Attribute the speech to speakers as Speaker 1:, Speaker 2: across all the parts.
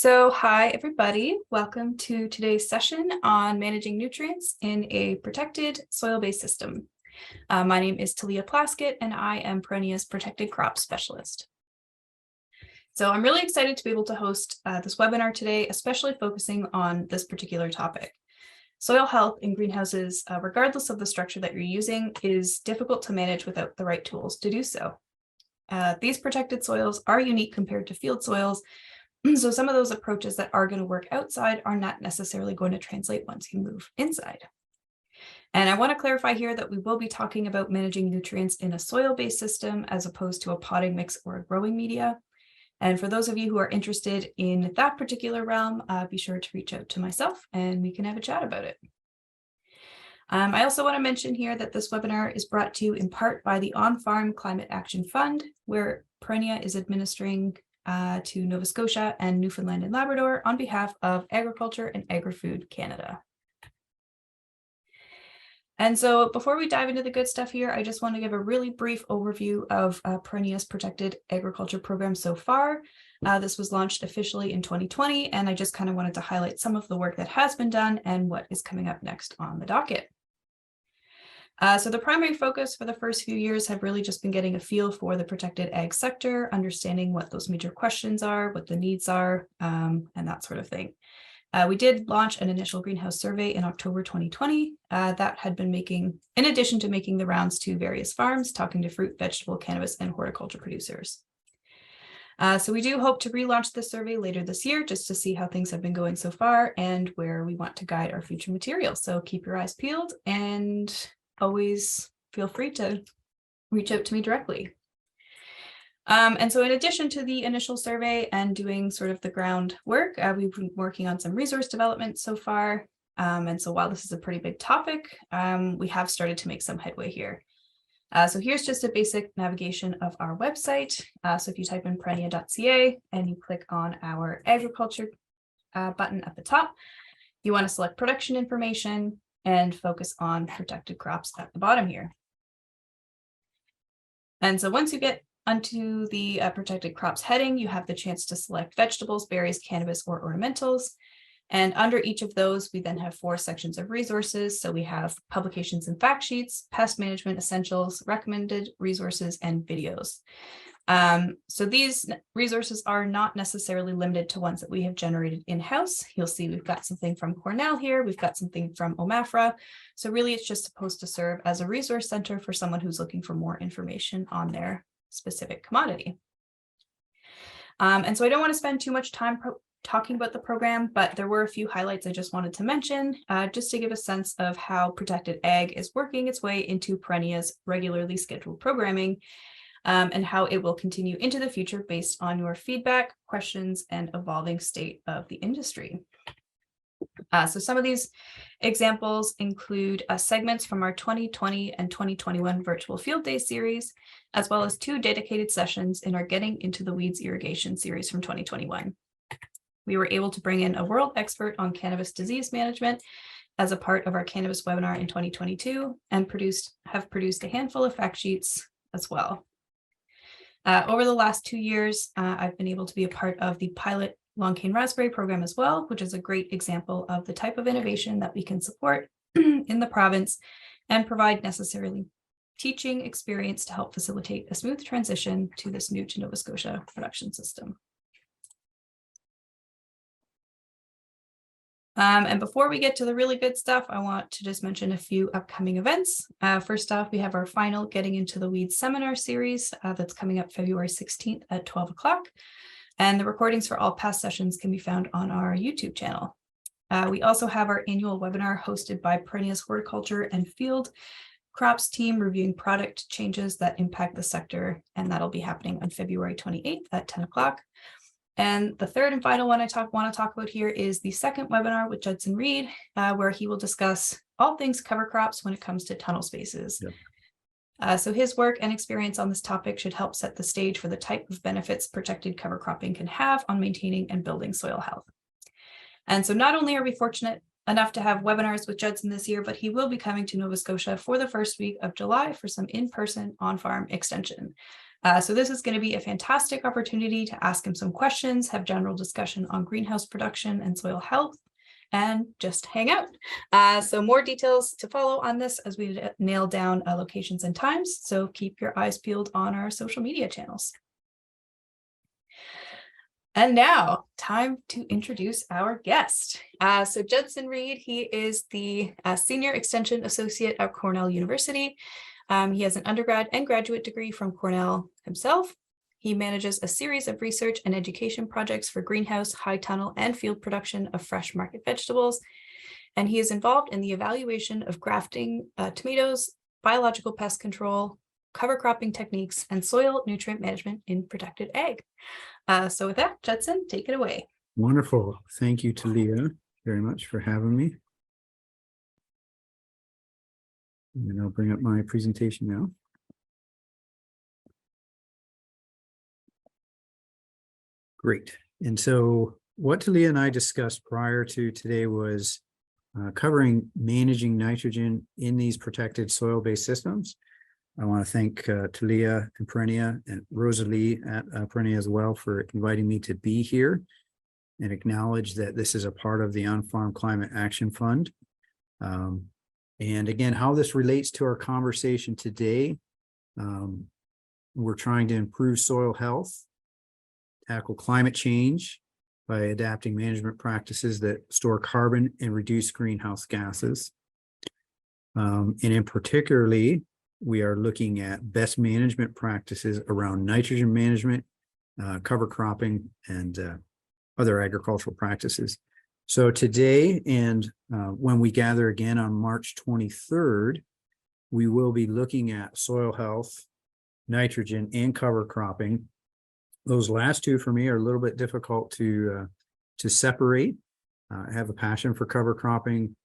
Speaker 1: Hi everybody. Welcome to today's session on managing nutrients in a protected soil-based system. My name is Talia Plaskett, and I am Perennia's protected crop specialist. So I'm really excited to be able to host this webinar today, especially focusing on this particular topic. Soil health in greenhouses, regardless of the structure that you're using, is difficult to manage without the right tools to do so. These protected soils are unique compared to field soils, so some of those approaches that are going to work outside are not necessarily going to translate once you move inside. And I want to clarify here that we will be talking about managing nutrients in a soil-based system as opposed to a potting mix or a growing media. And for those of you who are interested in that particular realm, be sure to reach out to myself and we can have a chat about it. I also want to mention here that this webinar is brought to you in part by the On-Farm Climate Action Fund, where Perennia is administering to Nova Scotia and Newfoundland and Labrador on behalf of Agriculture and Agri-Food Canada. And so before we dive into the good stuff here, I just want to give a really brief overview of Perennia's protected agriculture program so far. This was launched officially in 2020, and I just kind of wanted to highlight some of the work that has been done and what is coming up next on the docket. So the primary focus for the first few years have really just been getting a feel for the protected ag sector, understanding what those major questions are, what the needs are, and that sort of thing. We did launch an initial greenhouse survey in October 2020 that had been in addition to making the rounds to various farms, talking to fruit, vegetable, cannabis, and horticulture producers. So we do hope to relaunch this survey later this year just to see how things have been going so far and where we want to guide our future materials. So keep your eyes peeled and always feel free to reach out to me directly. And so in addition to the initial survey and doing sort of the groundwork, we've been working on some resource development so far. And so while this is a pretty big topic, we have started to make some headway here. So here's just a basic navigation of our website. So if you type in perennia.ca and you click on our agriculture button at the top, you want to select production information and focus on protected crops at the bottom here. And so once you get onto the protected crops heading, you have the chance to select vegetables, berries, cannabis, or ornamentals. And under each of those, we then have 4 sections of resources. So we have publications and fact sheets, pest management essentials, recommended resources, and videos. So these resources are not necessarily limited to ones that we have generated in-house. You'll see we've got something from Cornell here. We've got something from OMAFRA. So really, it's just supposed to serve as a resource center for someone who's looking for more information on their specific commodity. And so I don't want to spend too much time talking about the program, but there were a few highlights I just wanted to mention, just to give a sense of how protected ag is working its way into Perennia's regularly scheduled programming, and how it will continue into the future based on your feedback, questions, and evolving state of the industry. So some of these examples include segments from our 2020 and 2021 virtual field day series, as well as 2 dedicated sessions in our Getting into the Weeds irrigation series from 2021. We were able to bring in a world expert on cannabis disease management as a part of our cannabis webinar in 2022 and have produced a handful of fact sheets as well. Over the last 2 years, I've been able to be a part of the pilot long cane raspberry program as well, which is a great example of the type of innovation that we can support in the province and provide necessarily teaching experience to help facilitate a smooth transition to this new to Nova Scotia production system. And before we get to the really good stuff, I want to just mention a few upcoming events. First off, we have our final Getting into the Weeds seminar series that's coming up February 16th at 12 o'clock. And the recordings for all past sessions can be found on our YouTube channel. We also have our annual webinar hosted by Perennia's horticulture and field crops team reviewing product changes that impact the sector. And that'll be happening on February 28th at 10 o'clock. And the third and final one I want to talk about here is the second webinar with Judson Reid, where he will discuss all things cover crops when it comes to tunnel spaces. Yep. So his work and experience on this topic should help set the stage for the type of benefits protected cover cropping can have on maintaining and building soil health. And so not only are we fortunate enough to have webinars with Judson this year, but he will be coming to Nova Scotia for the first week of July for some in-person on-farm extension. So this is going to be a fantastic opportunity to ask him some questions, have general discussion on greenhouse production and soil health, and just hang out. So more details to follow on this as we nail down locations and times. So keep your eyes peeled on our social media channels. And now, time to introduce our guest. So Judson Reid, he is the Senior Extension Associate at Cornell University. He has an undergrad and graduate degree from Cornell himself. He manages a series of research and education projects for greenhouse, high tunnel, and field production of fresh market vegetables. And he is involved in the evaluation of grafting tomatoes, biological pest control, cover cropping techniques, and soil nutrient management in protected ag. So with that, Judson, take it away.
Speaker 2: Wonderful. Thank you, Talia, very much for having me. And I'll bring up my presentation now. Great. And so what Talia and I discussed prior to today was covering managing nitrogen in these protected soil-based systems. I want to thank Talia and Perennia and Rosalie at Perennia as well for inviting me to be here and acknowledge that this is a part of the On-Farm Climate Action Fund. And again, how this relates to our conversation today, we're trying to improve soil health, tackle climate change by adapting management practices that store carbon and reduce greenhouse gases. And in particularly, we are looking at best management practices around nitrogen management, cover cropping, and other agricultural practices. So today, and when we gather again on March 23rd, we will be looking at soil health, nitrogen, and cover cropping. Those last two for me are a little bit difficult to separate. I have a passion for cover cropping,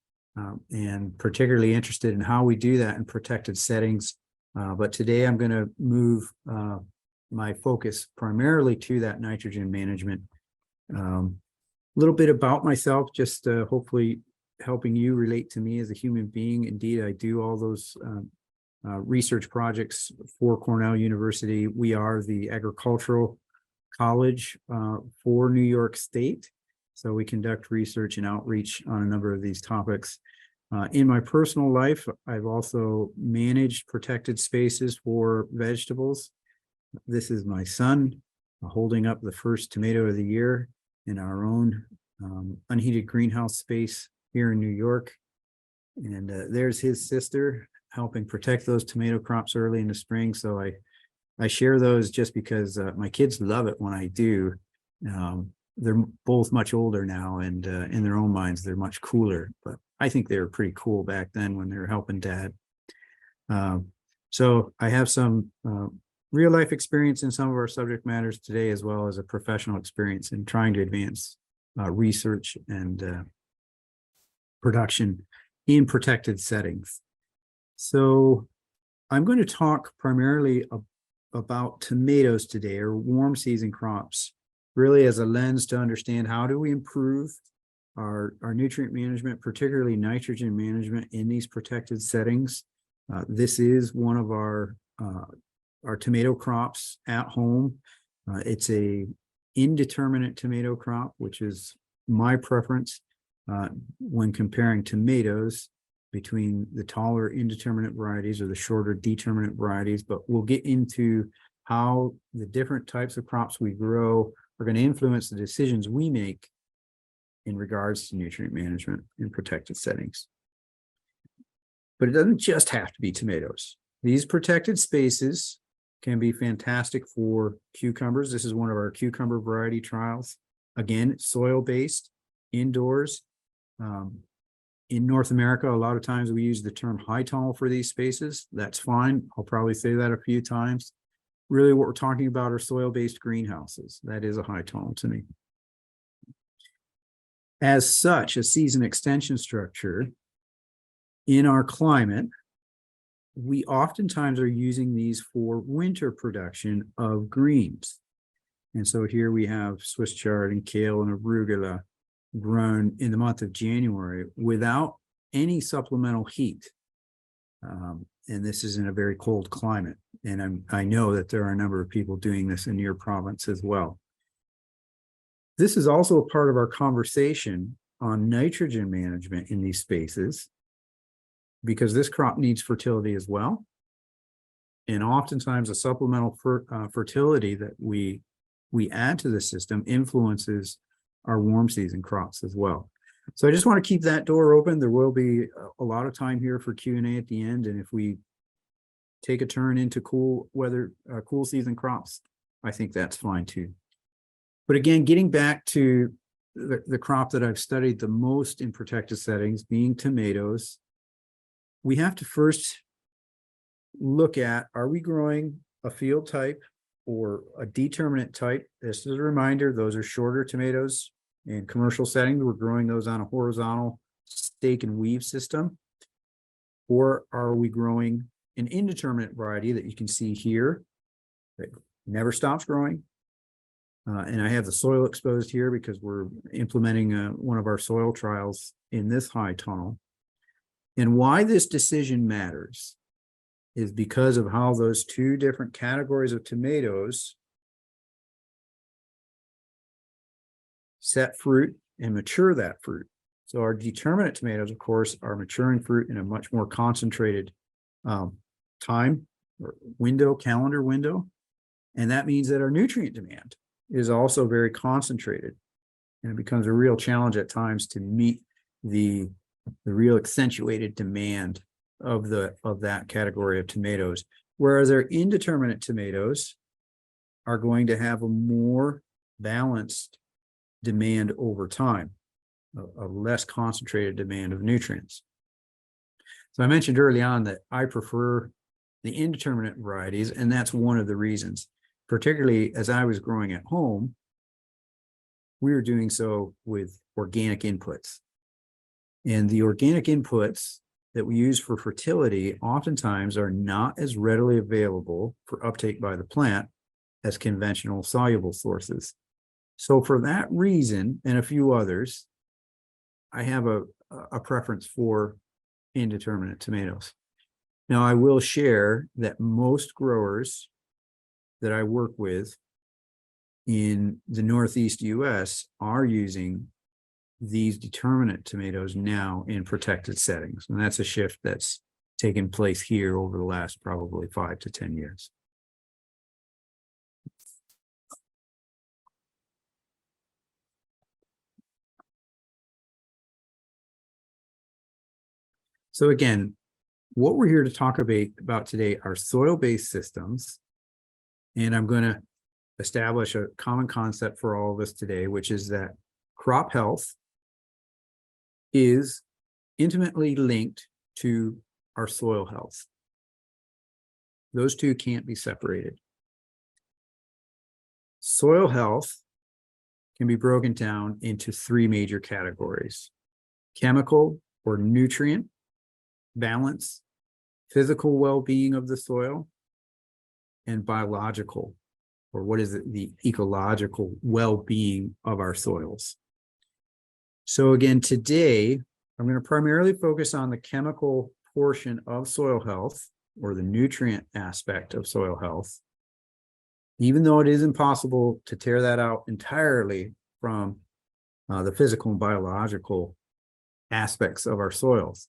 Speaker 2: and particularly interested in how we do that in protected settings. But today I'm going to move my focus primarily to that nitrogen management. A little bit about myself, just hopefully helping you relate to me as a human being. Indeed, I do all those research projects for Cornell University. We are the agricultural college for New York State. So we conduct research and outreach on a number of these topics. In my personal life, I've also managed protected spaces for vegetables. This is my son holding up the first tomato of the year in our own unheated greenhouse space here in New York. And there's his sister helping protect those tomato crops early in the spring. So I share those just because my kids love it when I do. They're both much older now, and in their own minds, they're much cooler. But I think they were pretty cool back then when they were helping Dad. So I have some real life experience in some of our subject matters today, as well as a professional experience in trying to advance research and production in protected settings. So I'm going to talk primarily about tomatoes today, or warm season crops, really as a lens to understand how do we improve our nutrient management, particularly nitrogen management in these protected settings. This is one of our tomato crops at home. It's a indeterminate tomato crop, which is my preference when comparing tomatoes between the taller indeterminate varieties or the shorter determinate varieties. But we'll get into how the different types of crops we grow are going to influence the decisions we make in regards to nutrient management in protected settings. But it doesn't just have to be tomatoes. These protected spaces can be fantastic for cucumbers. This is one of our cucumber variety trials. Again, soil-based, indoors. In North America, a lot of times we use the term high tunnel for these spaces. That's fine. I'll probably say that a few times. Really what we're talking about are soil-based greenhouses. That is a high tunnel to me. As such, a season extension structure in our climate, we oftentimes are using these for winter production of greens. And so here we have Swiss chard and kale and arugula grown in the month of January without any supplemental heat. And this is in a very cold climate. And I know that there are a number of people doing this in your province as well. This is also a part of our conversation on nitrogen management in these spaces, because this crop needs fertility as well. And oftentimes a supplemental fertility that we add to the system influences our warm season crops as well. So I just want to keep that door open. There will be a lot of time here for Q&A at the end. And if we take a turn into cool weather, cool season crops, I think that's fine too. But again, getting back to the crop that I've studied the most in protected settings, being tomatoes, we have to first look at, are we growing a field type or a determinate type? This is a reminder, those are shorter tomatoes. In commercial settings, we're growing those on a horizontal stake and weave system. Or are we growing an indeterminate variety that you can see here that never stops growing? And I have the soil exposed here because we're implementing one of our soil trials in this high tunnel. And why this decision matters is because of how those two different categories of tomatoes set fruit and mature that fruit. So our determinate tomatoes, of course, are maturing fruit in a much more concentrated time or window, calendar window. And that means that our nutrient demand is also very concentrated. And it becomes a real challenge at times to meet the real accentuated demand of that category of tomatoes. Whereas our indeterminate tomatoes are going to have a more balanced demand over time, a less concentrated demand of nutrients. So I mentioned early on that I prefer the indeterminate varieties, and that's one of the reasons. Particularly as I was growing at home, we were doing so with organic inputs. And the organic inputs that we use for fertility oftentimes are not as readily available for uptake by the plant as conventional soluble sources. So for that reason, and a few others, I have a preference for indeterminate tomatoes. Now, I will share that most growers that I work with in the Northeast US are using these determinate tomatoes now in protected settings. And that's a shift that's taken place here over the last probably 5 to 10 years. So again, what we're here to talk about today are soil-based systems. And I'm going to establish a common concept for all of us today, which is that crop health is intimately linked to our soil health. Those two can't be separated. Soil health can be broken down into 3 major categories: chemical or nutrient balance, physical well-being of the soil, and biological, or what is it, the ecological well-being of our soils. So again, today, I'm going to primarily focus on the chemical portion of soil health, or the nutrient aspect of soil health, even though it is impossible to tear that out entirely from the physical and biological aspects of our soils.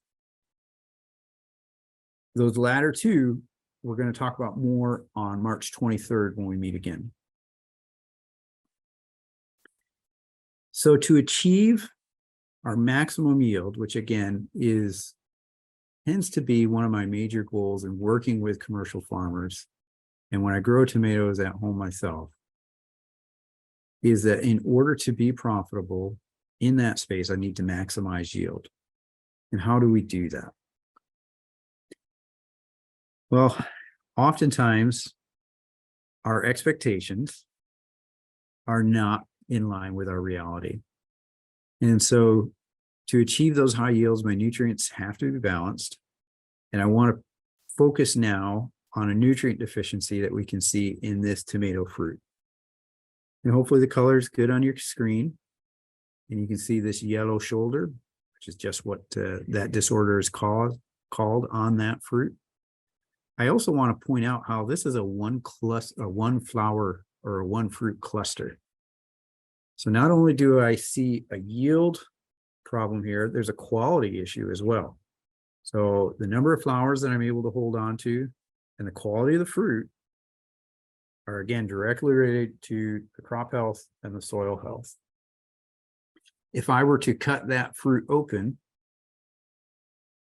Speaker 2: Those latter two, we're going to talk about more on March 23rd when we meet again. So to achieve our maximum yield, which again tends to be one of my major goals in working with commercial farmers, and when I grow tomatoes at home myself, is that in order to be profitable in that space, I need to maximize yield. And how do we do that? Well, oftentimes our expectations are not in line with our reality. And so to achieve those high yields, my nutrients have to be balanced. And I want to focus now on a nutrient deficiency that we can see in this tomato fruit. And hopefully the color is good on your screen. And you can see this yellow shoulder, which is just what that disorder is called on that fruit. I also want to point out how this is a one flower or a one fruit cluster. So not only do I see a yield problem here, there's a quality issue as well. So the number of flowers that I'm able to hold on to and the quality of the fruit are again directly related to the crop health and the soil health. If I were to cut that fruit open,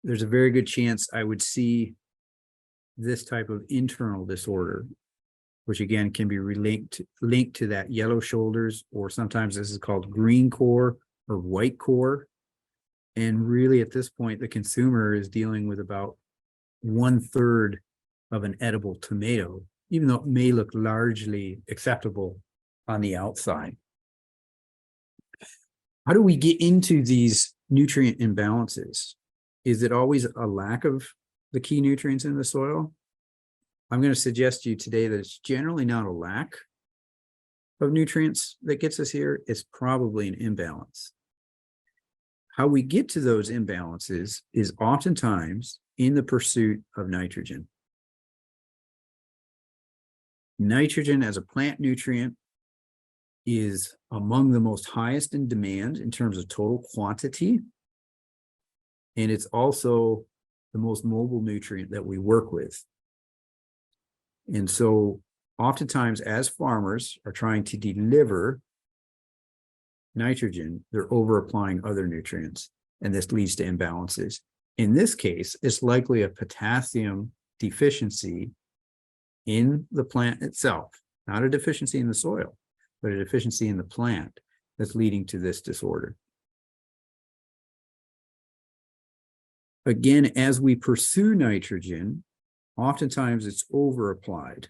Speaker 2: there's a very good chance I would see this type of internal disorder, which again can be linked to that yellow shoulders, or sometimes this is called green core or white core. And really at this point, the consumer is dealing with about 1/3 of an edible tomato, even though it may look largely acceptable on the outside. How do we get into these nutrient imbalances? Is it always a lack of the key nutrients in the soil? I'm going to suggest to you today that it's generally not a lack of nutrients that gets us here. It's probably an imbalance. How we get to those imbalances is oftentimes in the pursuit of nitrogen. Nitrogen as a plant nutrient is among the most highest in demand in terms of total quantity. And it's also the most mobile nutrient that we work with. And so oftentimes as farmers are trying to deliver nitrogen, they're over applying other nutrients, and this leads to imbalances. In this case, it's likely a potassium deficiency in the plant itself, not a deficiency in the soil, but a deficiency in the plant that's leading to this disorder. Again, as we pursue nitrogen, oftentimes it's over applied.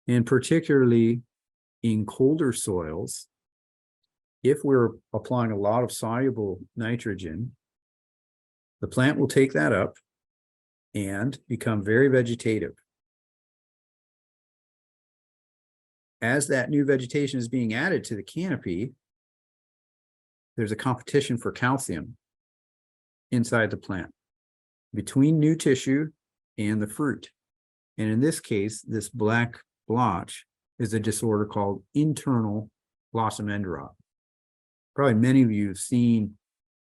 Speaker 2: And particularly in colder soils, if we're applying a lot of soluble nitrogen, the plant will take that up and become very vegetative. As that new vegetation is being added to the canopy, there's a competition for calcium inside the plant between new tissue and the fruit. And in this case, this black blotch is a disorder called internal blossom end rot. Probably many of you have seen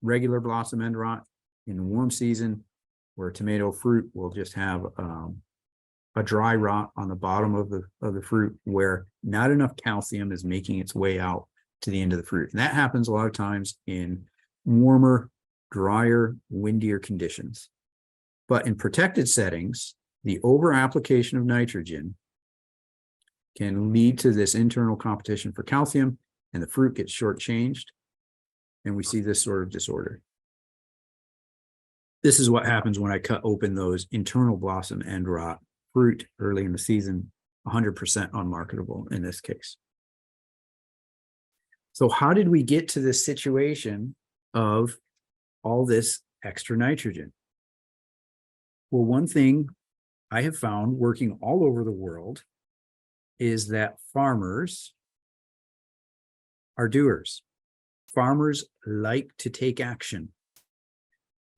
Speaker 2: regular blossom end rot in the warm season, where tomato fruit will just have a dry rot on the bottom of the fruit, where not enough calcium is making its way out to the end of the fruit. And that happens a lot of times in warmer, drier, windier conditions. But in protected settings, the over application of nitrogen can lead to this internal competition for calcium, and the fruit gets shortchanged, and we see this sort of disorder. This is what happens when I cut open those internal blossom end rot fruit early in the season, 100% unmarketable in this case. So how did we get to this situation of all this extra nitrogen? Well, one thing I have found working all over the world is that farmers are doers. Farmers like to take action.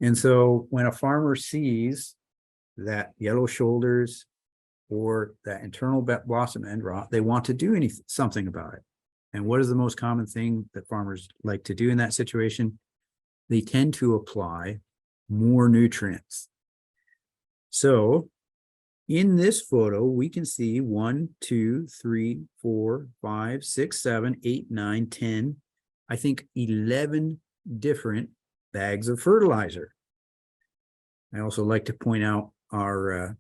Speaker 2: And so when a farmer sees that yellow shoulders or that internal blossom end rot, they want to do something about it. And what is the most common thing that farmers like to do in that situation? They tend to apply more nutrients. So in this photo, we can see 1, 2, 3, 4, 5, 6, 7, 8, 9, 10, I think 11 different bags of fertilizer. I also like to point out our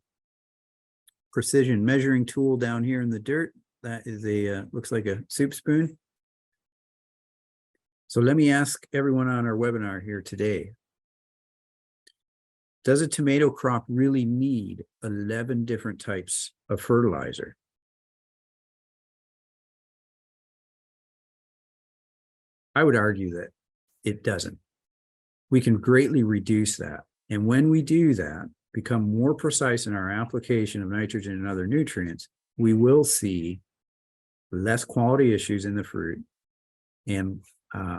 Speaker 2: precision measuring tool down here in the dirt. That is looks like a soup spoon. So let me ask everyone on our webinar here today, does a tomato crop really need 11 different types of fertilizer? I would argue that it doesn't. We can greatly reduce that. And when we do that, become more precise in our application of nitrogen and other nutrients, we will see less quality issues in the fruit, and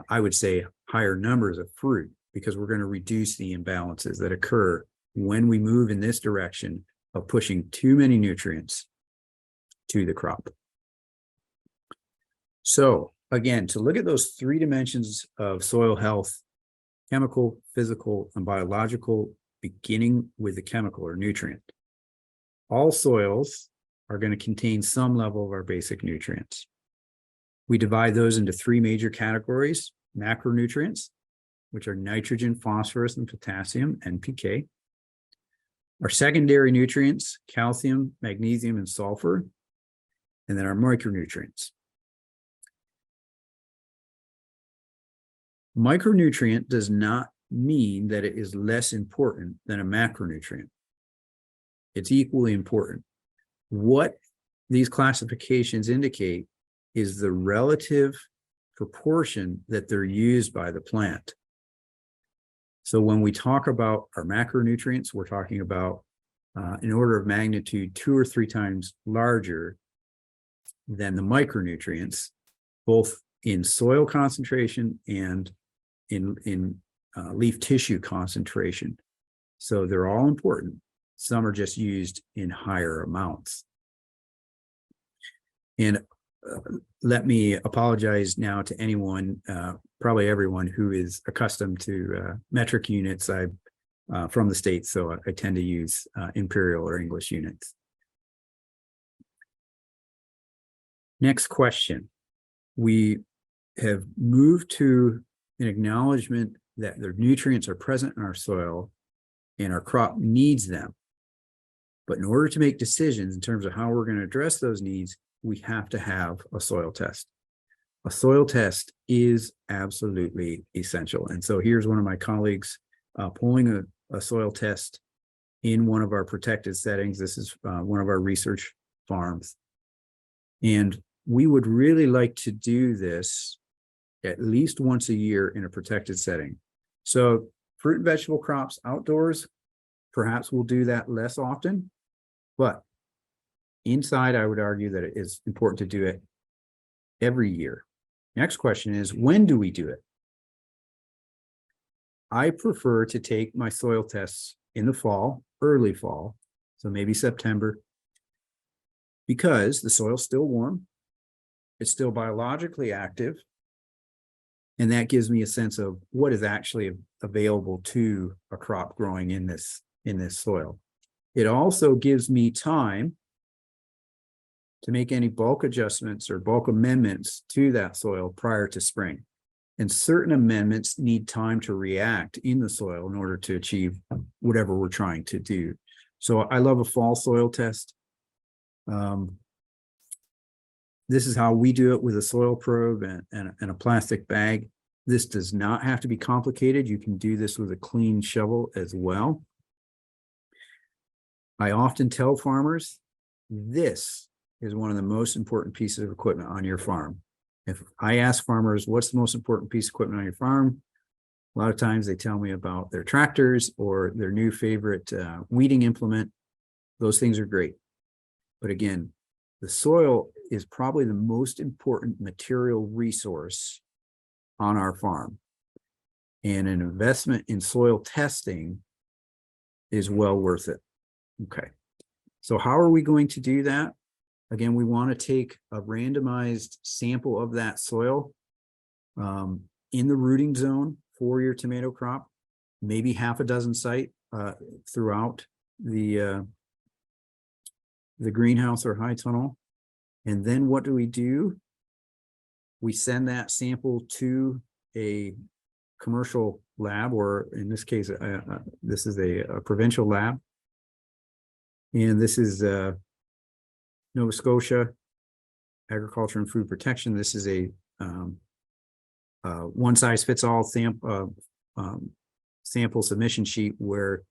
Speaker 2: I would say higher numbers of fruit, because we're going to reduce the imbalances that occur when we move in this direction of pushing too many nutrients to the crop. So again, to look at those three dimensions of soil health, chemical, physical, and biological, beginning with the chemical or nutrient. All soils are going to contain some level of our basic nutrients. We divide those into three major categories: macronutrients, which are nitrogen, phosphorus, and potassium, NPK. Our secondary nutrients, calcium, magnesium, and sulfur. And then our micronutrients. Micronutrient does not mean that it is less important than a macronutrient. It's equally important. What these classifications indicate is the relative proportion that they're used by the plant. So when we talk about our macronutrients, we're talking about an order of magnitude 2 or 3 times larger than the micronutrients, both in soil concentration and in leaf tissue concentration. So they're all important. Some are just used in higher amounts. And let me apologize now to anyone, probably everyone who is accustomed to metric units. I'm from the States, so I tend to use imperial or English units. Next question. We have moved to an acknowledgement that the nutrients are present in our soil and our crop needs them. But in order to make decisions in terms of how we're going to address those needs, we have to have a soil test. A soil test is absolutely essential. And so here's one of my colleagues pulling a soil test in one of our protected settings. This is one of our research farms. And we would really like to do this at least once a year in a protected setting. So fruit and vegetable crops outdoors, perhaps we'll do that less often, but inside, I would argue that it is important to do it every year. Next question is, when do we do it? I prefer to take my soil tests in the fall, early fall, so maybe September, because the soil's still warm, it's still biologically active, and that gives me a sense of what is actually available to a crop growing in this soil. It also gives me time to make any bulk adjustments or bulk amendments to that soil prior to spring. And certain amendments need time to react in the soil in order to achieve whatever we're trying to do. So I love a fall soil test. This is how we do it with a soil probe and a plastic bag. This does not have to be complicated. You can do this with a clean shovel as well. I often tell farmers, this is one of the most important pieces of equipment on your farm. If I ask farmers, what's the most important piece of equipment on your farm? A lot of times they tell me about their tractors or their new favorite weeding implement. Those things are great. But again, the soil is probably the most important material resource on our farm. And an investment in soil testing is well worth it. Okay. So how are we going to do that? Again, we want to take a randomized sample of that soil in the rooting zone for your tomato crop, maybe half a dozen sites throughout the greenhouse or high tunnel. And then what do? We send that sample to a commercial lab, or in this case, this is a provincial lab. And this is Nova Scotia Agriculture and Food Protection. This is a one-size-fits-all sample submission sheet where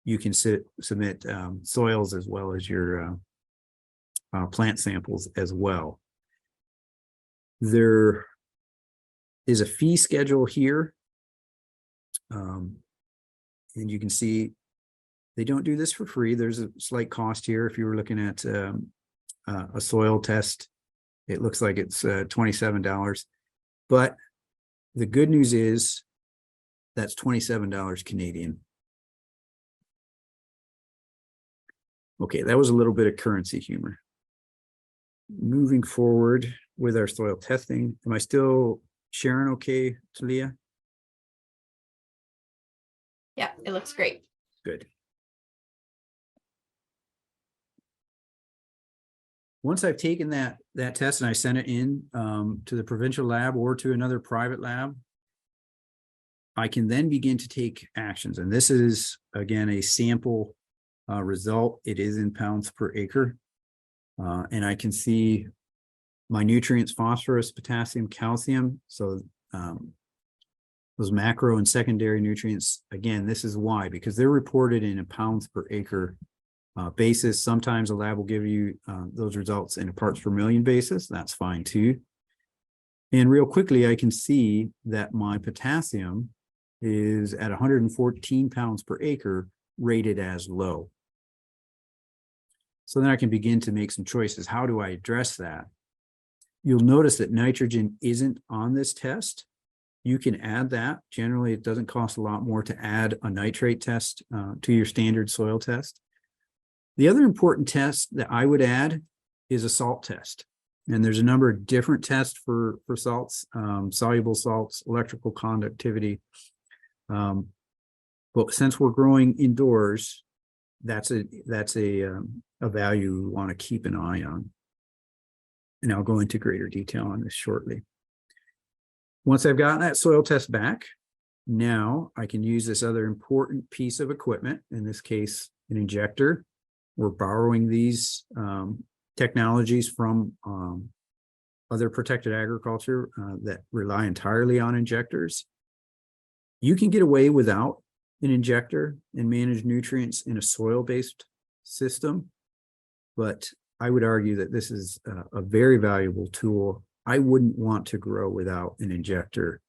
Speaker 2: you can submit soils as well as your plant samples as well. There is a fee schedule here, and you can see they don't do this for free. There's a slight cost here. If you were looking at a soil test, it looks like it's $27. But the good news is that's $27 Canadian. Okay, that was a little bit of currency humor. Moving forward with our soil testing, am I still sharing okay, Talia?
Speaker 1: Yeah, it looks great.
Speaker 2: Good. Once I've taken that test and I sent it in to the provincial lab or to another private lab, I can then begin to take actions. And this is, again, a sample result. It is in pounds per acre. And I can see my nutrients, phosphorus, potassium, calcium. So those macro and secondary nutrients, again, this is why, because they're reported in a pounds per acre basis. Sometimes a lab will give you those results in a parts per million basis. That's fine too. And real quickly, I can see that my potassium is at 114 pounds per acre, rated as low. So then I can begin to make some choices. How do I address that? You'll notice that nitrogen isn't on this test. You can add that. Generally, it doesn't cost a lot more to add a nitrate test to your standard soil test. The other important test that I would add is a salt test. And there's a number of different tests for salts, soluble salts, electrical conductivity. But since we're growing indoors, that's a value we want to keep an eye on. And I'll go into greater detail on this shortly. Once I've gotten that soil test back, now I can use this other important piece of equipment, in this case, an injector. We're borrowing these technologies from other protected agriculture that rely entirely on injectors. You can get away without an injector and manage nutrients in a soil-based system, but I would argue that this is a very valuable tool. I wouldn't want to grow without an injector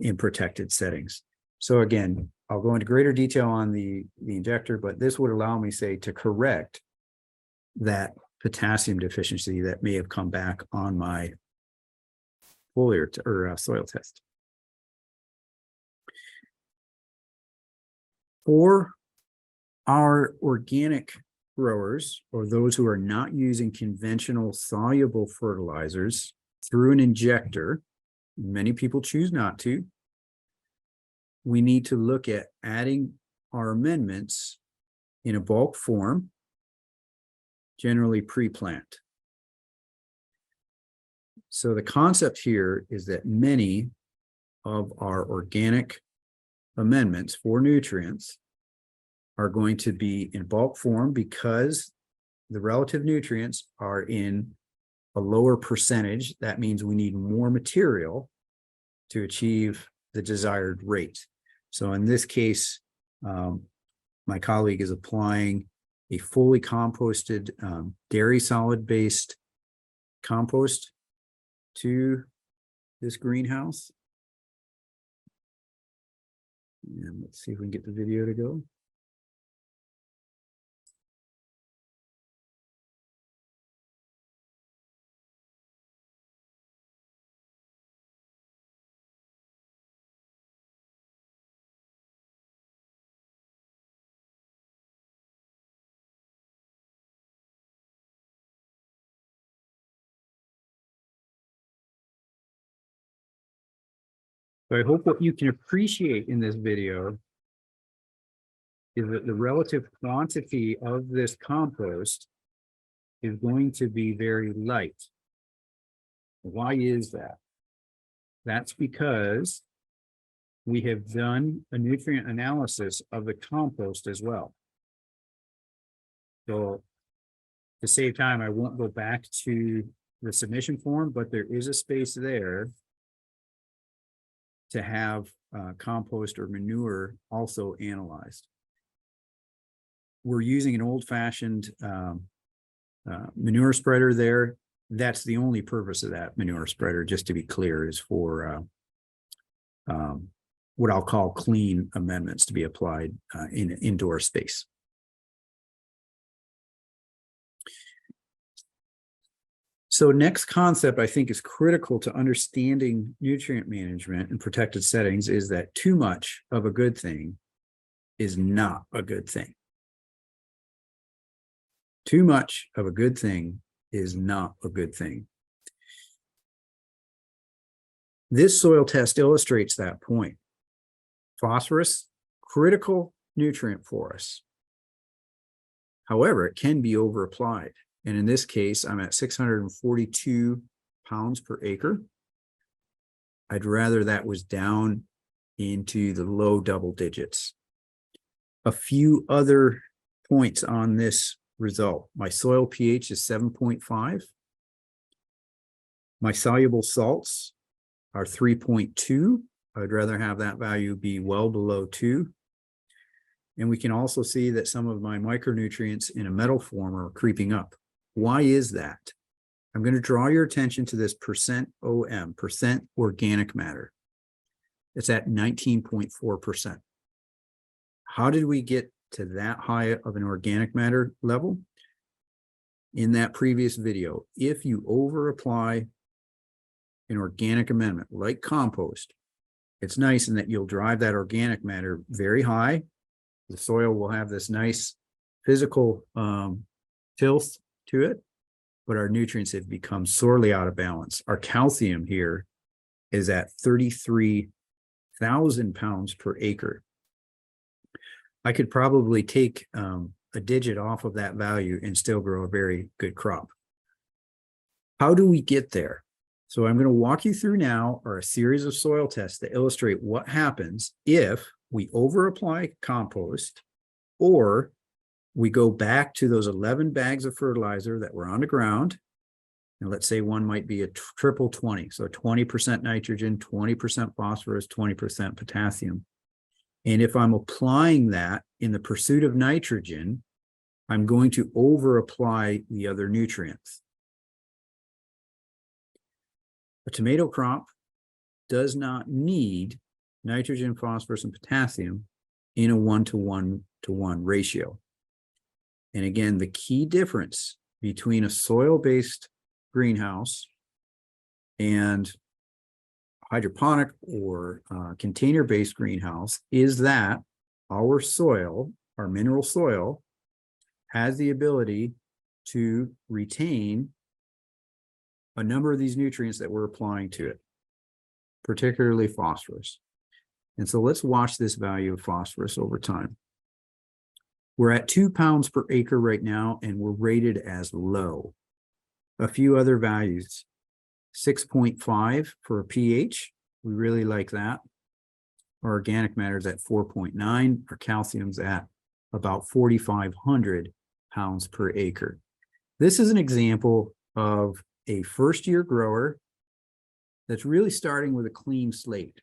Speaker 2: in protected settings. So again, I'll go into greater detail on the injector, but this would allow me, say, to correct that potassium deficiency that may have come back on my foliar or soil test. For our organic growers, or those who are not using conventional soluble fertilizers through an injector, many people choose not to, we need to look at adding our amendments in a bulk form, generally pre-plant. So the concept here is that many of our organic amendments for nutrients are going to be in bulk form because the relative nutrients are in a lower percentage. That means we need more material to achieve the desired rate. So in this case, my colleague is applying a fully composted dairy solid-based compost to this greenhouse. And let's see if we can get the video to go. So I hope what you can appreciate in this video is that the relative quantity of this compost is going to be very light. Why is that? That's because we have done a nutrient analysis of the compost as well. So to save time, I won't go back to the submission form, but there is a space there to have compost or manure also analyzed. We're using an old-fashioned manure spreader there. That's the only purpose of that manure spreader, just to be clear, is for what I'll call clean amendments to be applied in an indoor space. So next concept I think is critical to understanding nutrient management in protected settings is that too much of a good thing is not a good thing. Too much of a good thing is not a good thing. This soil test illustrates that point. Phosphorus, critical nutrient for us. However, it can be overapplied. And in this case, I'm at 642 pounds per acre. I'd rather that was down into the low double digits. A few other points on this result. My soil pH is 7.5. My soluble salts are 3.2. I'd rather have that value be well below 2. And we can also see that some of my micronutrients in a metal form are creeping up. Why is that? I'm going to draw your attention to this percent OM, percent organic matter. It's at 19.4%. How did we get to that high of an organic matter level? In that previous video, if you over apply an organic amendment like compost, it's nice in that you'll drive that organic matter very high. The soil will have this nice physical tilth to it, but our nutrients have become sorely out of balance. Our calcium here is at 33,000 pounds per acre. I could probably take a digit off of that value and still grow a very good crop. How do we get there? So I'm going to walk you through now a series of soil tests that illustrate what happens if we over apply compost, or we go back to those 11 bags of fertilizer that were on the ground. And let's say one might be a triple 20. So 20% nitrogen, 20% phosphorus, 20% potassium. And if I'm applying that in the pursuit of nitrogen, I'm going to over apply the other nutrients. A tomato crop does not need nitrogen, phosphorus, and potassium in a 1-to-1 ratio. And again, the key difference between a soil-based greenhouse and hydroponic or container-based greenhouse is that our soil, our mineral soil, has the ability to retain a number of these nutrients that we're applying to it, particularly phosphorus. And so let's watch this value of phosphorus over time. We're at 2 pounds per acre right now, and we're rated as low. A few other values, 6.5 for a pH. We really like that. Our organic matter is at 4.9. Our calcium's at about 4,500 pounds per acre. This is an example of a first-year grower that's really starting with a clean slate.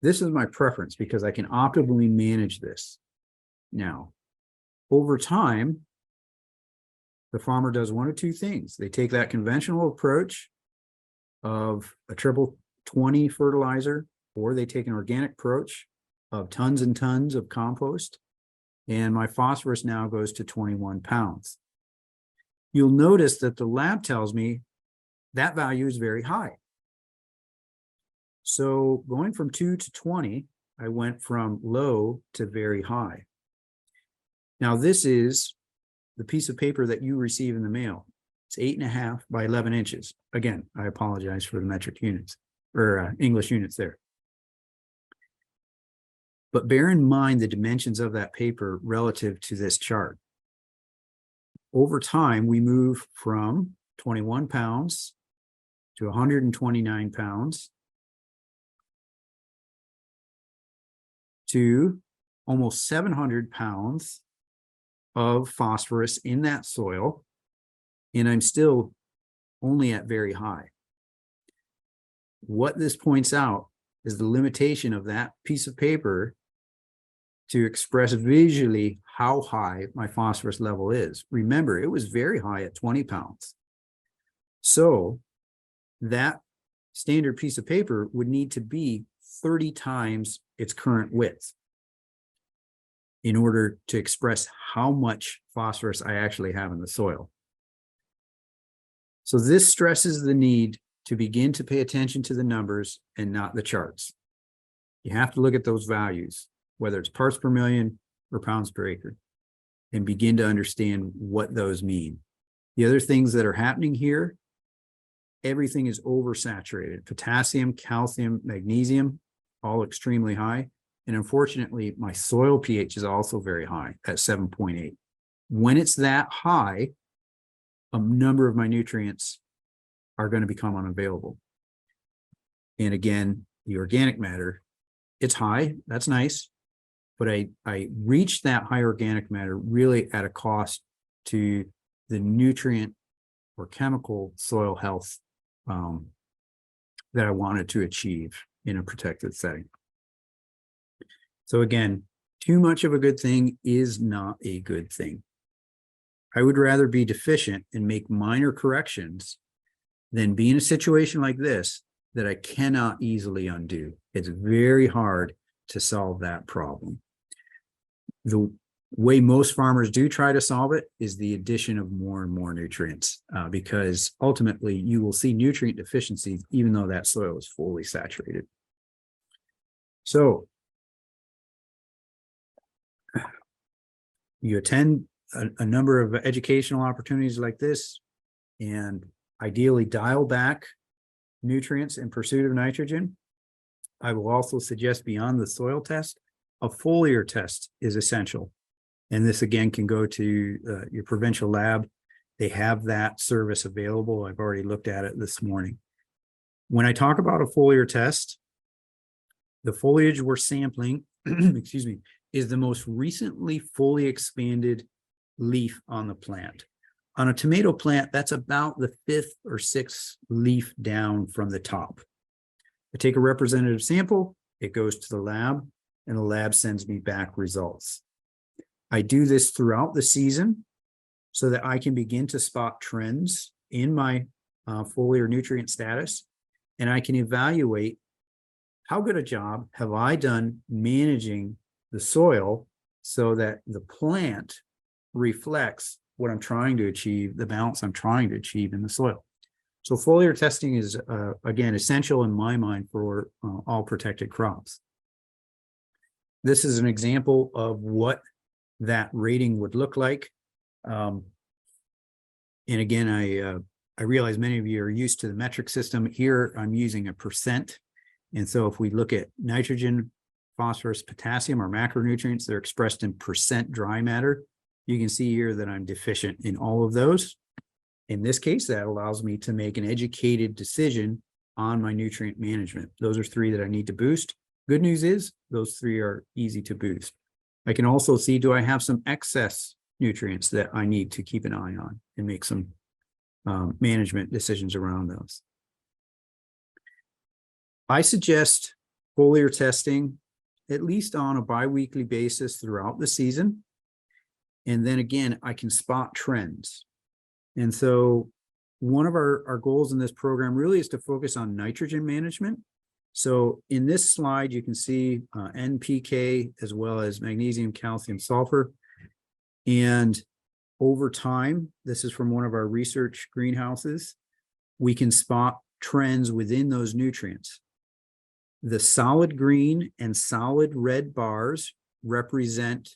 Speaker 2: This is my preference because I can optimally manage this. Now, over time, the farmer does one of two things. They take that conventional approach of a triple 20 fertilizer, or they take an organic approach of tons and tons of compost, and my phosphorus now goes to 21 pounds. You'll notice that the lab tells me that value is very high. So going from 2 to 20, I went from low to very high. Now this is the piece of paper that you receive in the mail. It's 8.5 by 11 inches. Again, I apologize for the metric units or English units there. But bear in mind the dimensions of that paper relative to this chart. Over time, we move from 21 pounds to 129 pounds to almost 700 pounds of phosphorus in that soil, and I'm still only at very high. What this points out is the limitation of that piece of paper to express visually how high my phosphorus level is. Remember, it was very high at 20 pounds. So that standard piece of paper would need to be 30 times its current width in order to express how much phosphorus I actually have in the soil. So this stresses the need to begin to pay attention to the numbers and not the charts. You have to look at those values, whether it's parts per million or pounds per acre. and begin to understand what those mean. The other things that are happening here, everything is oversaturated. Potassium, calcium, magnesium, all extremely high. And unfortunately, my soil pH is also very high at 7.8. When it's that high, a number of my nutrients are going to become unavailable. And again, the organic matter, it's high, that's nice, but I reached that high organic matter really at a cost to the nutrient or chemical soil health that I wanted to achieve in a protected setting. So again, too much of a good thing is not a good thing. I would rather be deficient and make minor corrections than be in a situation like this that I cannot easily undo. It's very hard to solve that problem. The way most farmers do try to solve it is the addition of more and more nutrients, because ultimately you will see nutrient deficiencies even though that soil is fully saturated. So you attend a number of educational opportunities like this and ideally dial back nutrients in pursuit of nitrogen. I will also suggest beyond the soil test, a foliar test is essential. And this again can go to your provincial lab. They have that service available. I've already looked at it this morning. When I talk about a foliar test, the foliage we're sampling, excuse me, is the most recently fully expanded leaf on the plant. On a tomato plant, that's about the 5th or 6th leaf down from the top. I take a representative sample, it goes to the lab, and the lab sends me back results. I do this throughout the season so that I can begin to spot trends in my foliar nutrient status, and I can evaluate how good a job have I done managing the soil so that the plant reflects what I'm trying to achieve, the balance I'm trying to achieve in the soil. So foliar testing is, again, essential in my mind for all protected crops. This is an example of what that rating would look like. And again, I realize many of you are used to the metric system. Here, I'm using a percent. And so if we look at nitrogen, phosphorus, potassium, or macronutrients, they're expressed in percent dry matter. You can see here that I'm deficient in all of those. In this case, that allows me to make an educated decision on my nutrient management. Those are 3 that I need to boost. Good news is those 3 are easy to boost. I can also see, do I have some excess nutrients that I need to keep an eye on and make some management decisions around those. I suggest foliar testing at least on a biweekly basis throughout the season. And then again, I can spot trends. And so one of our goals in this program really is to focus on nitrogen management. So in this slide, you can see NPK as well as magnesium, calcium, sulfur. And over time, this is from one of our research greenhouses, we can spot trends within those nutrients. The solid green and solid red bars represent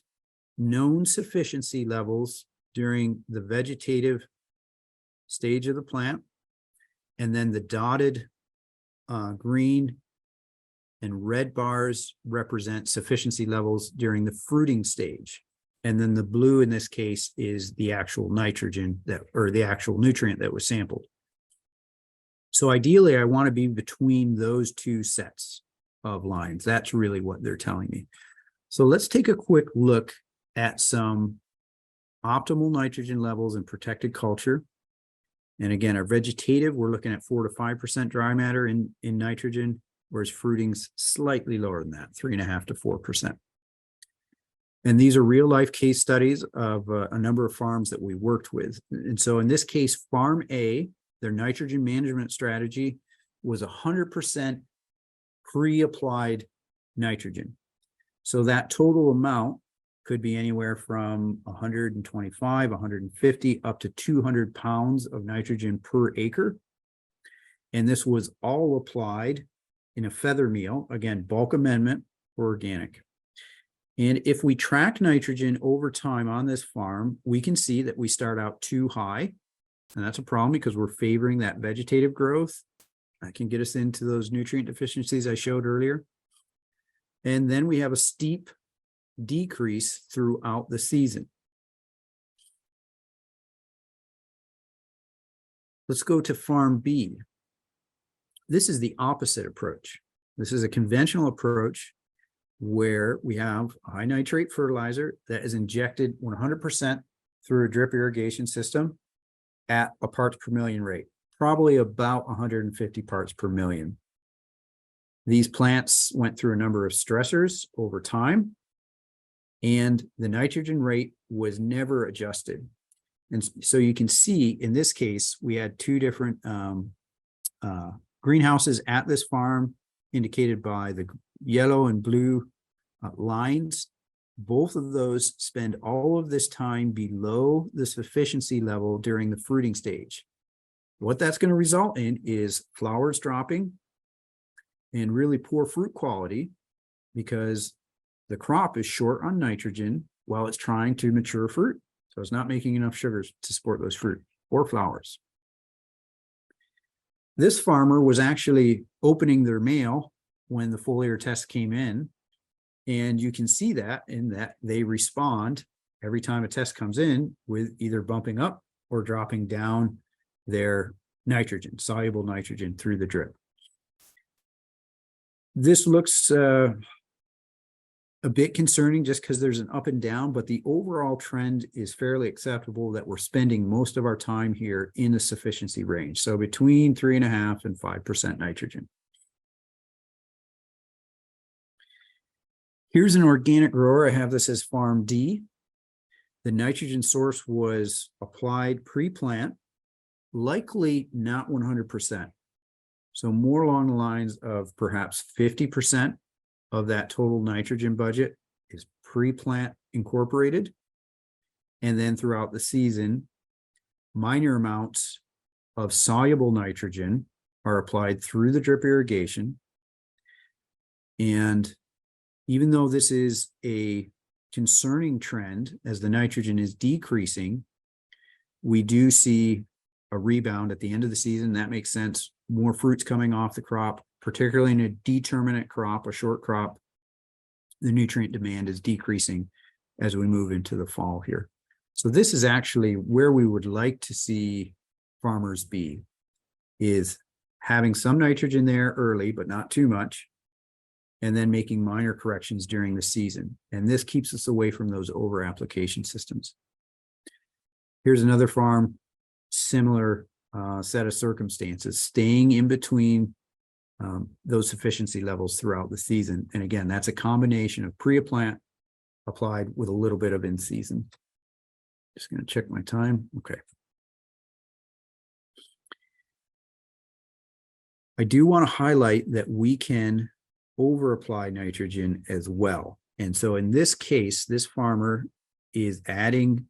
Speaker 2: known sufficiency levels during the vegetative stage of the plant. And then the dotted green and red bars represent sufficiency levels during the fruiting stage. And then the blue in this case is the actual nitrogen or the actual nutrient that was sampled. So ideally, I want to be between those 2 sets of lines. That's really what they're telling me. So let's take a quick look at some optimal nitrogen levels in protected culture. And again, our vegetative, we're looking at 4 to 5% dry matter in nitrogen, whereas fruiting's slightly lower than that, 3.5 to 4%. And these are real life case studies of a number of farms that we worked with. And so in this case, Farm A, their nitrogen management strategy was 100% pre-applied nitrogen. So that total amount could be anywhere from 125, 150, up to 200 pounds of nitrogen per acre. And this was all applied in a feather meal, again, bulk amendment for organic. And if we track nitrogen over time on this farm, we can see that we start out too high. And that's a problem because we're favoring that vegetative growth. That can get us into those nutrient deficiencies I showed earlier. And then we have a steep decrease throughout the season. Let's go to farm B. This is the opposite approach. This is a conventional approach where we have a high nitrate fertilizer that is injected 100% through a drip irrigation system at a parts per million rate, probably about 150 parts per million. These plants went through a number of stressors over time, and the nitrogen rate was never adjusted. And so you can see in this case, we had two different greenhouses at this farm indicated by the yellow and blue lines. Both of those spend all of this time below the sufficiency level during the fruiting stage. What that's going to result in is flowers dropping and really poor fruit quality because the crop is short on nitrogen while it's trying to mature fruit. So it's not making enough sugars to support those fruit or flowers. This farmer was actually opening their mail when the foliar test came in. And you can see that in that they respond every time a test comes in with either bumping up or dropping down their nitrogen, soluble nitrogen through the drip. This looks a bit concerning just because there's an up and down, but the overall trend is fairly acceptable that we're spending most of our time here in the sufficiency range. So between 3.5% and 5% nitrogen. Here's an organic grower. I have this as farm D. The nitrogen source was applied pre-plant, likely not 100%. So more along the lines of perhaps 50% of that total nitrogen budget is pre-plant incorporated. And then throughout the season, minor amounts of soluble nitrogen are applied through the drip irrigation. And even though this is a concerning trend as the nitrogen is decreasing, we do see a rebound at the end of the season. That makes sense. More fruits coming off the crop, particularly in a determinate crop, a short crop. The nutrient demand is decreasing as we move into the fall here. So this is actually where we would like to see farmers be, is having some nitrogen there early, but not too much, and then making minor corrections during the season. And this keeps us away from those over application systems. Here's another farm, similar set of circumstances, staying in between those sufficiency levels throughout the season. And again, that's a combination of pre-plant applied with a little bit of in-season. Just going to check my time. Okay. I do want to highlight that we can over-apply nitrogen as well. And so in this case, this farmer is adding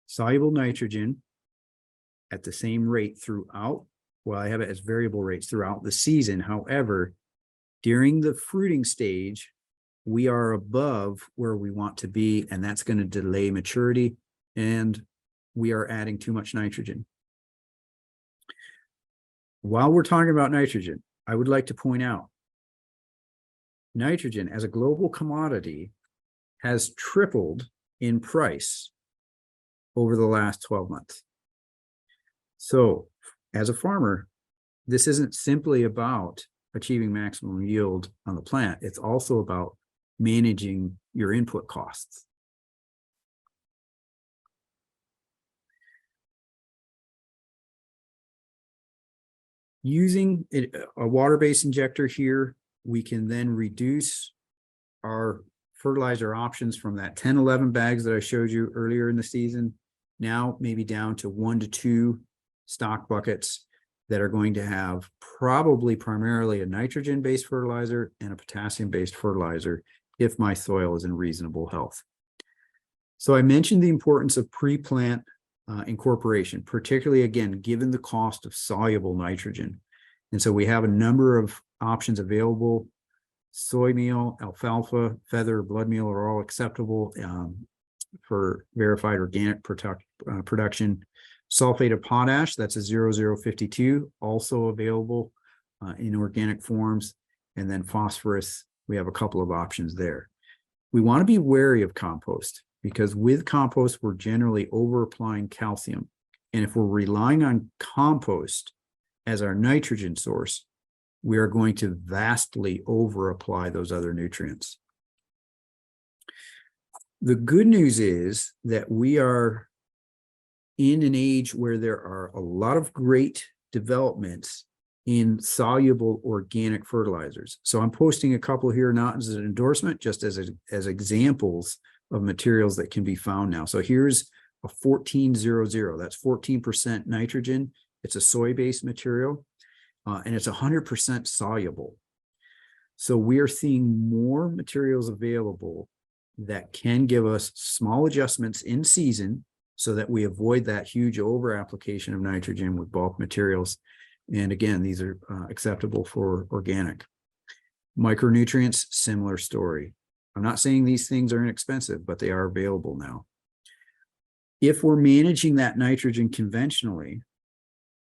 Speaker 2: soluble nitrogen at the same rate throughout. Well, I have it as variable rates throughout the season. However, during the fruiting stage, we are above where we want to be, and that's going to delay maturity, and we are adding too much nitrogen. While we're talking about nitrogen, I would like to point out nitrogen as a global commodity has tripled in price over the last 12 months. So as a farmer, this isn't simply about achieving maximum yield on the plant. It's also about managing your input costs. Using a water-based injector here, we can then reduce our fertilizer options from that 10, 11 bags that I showed you earlier in the season, now maybe down to 1 to 2 stock buckets that are going to have probably primarily a nitrogen-based fertilizer and a potassium-based fertilizer if my soil is in reasonable health. So I mentioned the importance of pre-plant incorporation, particularly, again, given the cost of soluble nitrogen. And so we have a number of options available soy meal, alfalfa, feather, blood meal are all acceptable for verified organic production. Sulfate of potash, that's a 0052, also available in organic forms. And then phosphorus, we have a couple of options there. We want to be wary of compost because with compost, we're generally over applying calcium. And if we're relying on compost as our nitrogen source, we are going to vastly over apply those other nutrients. The good news is that we are in an age where there are a lot of great developments in soluble organic fertilizers. So I'm posting a couple here, not as an endorsement, just as examples of materials that can be found now. So here's a 1400, that's 14% nitrogen. It's a soy-based material, and it's 100% soluble. So we are seeing more materials available that can give us small adjustments in season so that we avoid that huge over application of nitrogen with bulk materials. And again, these are acceptable for organic. Micronutrients, similar story. I'm not saying these things are inexpensive, but they are available now. If we're managing that nitrogen conventionally,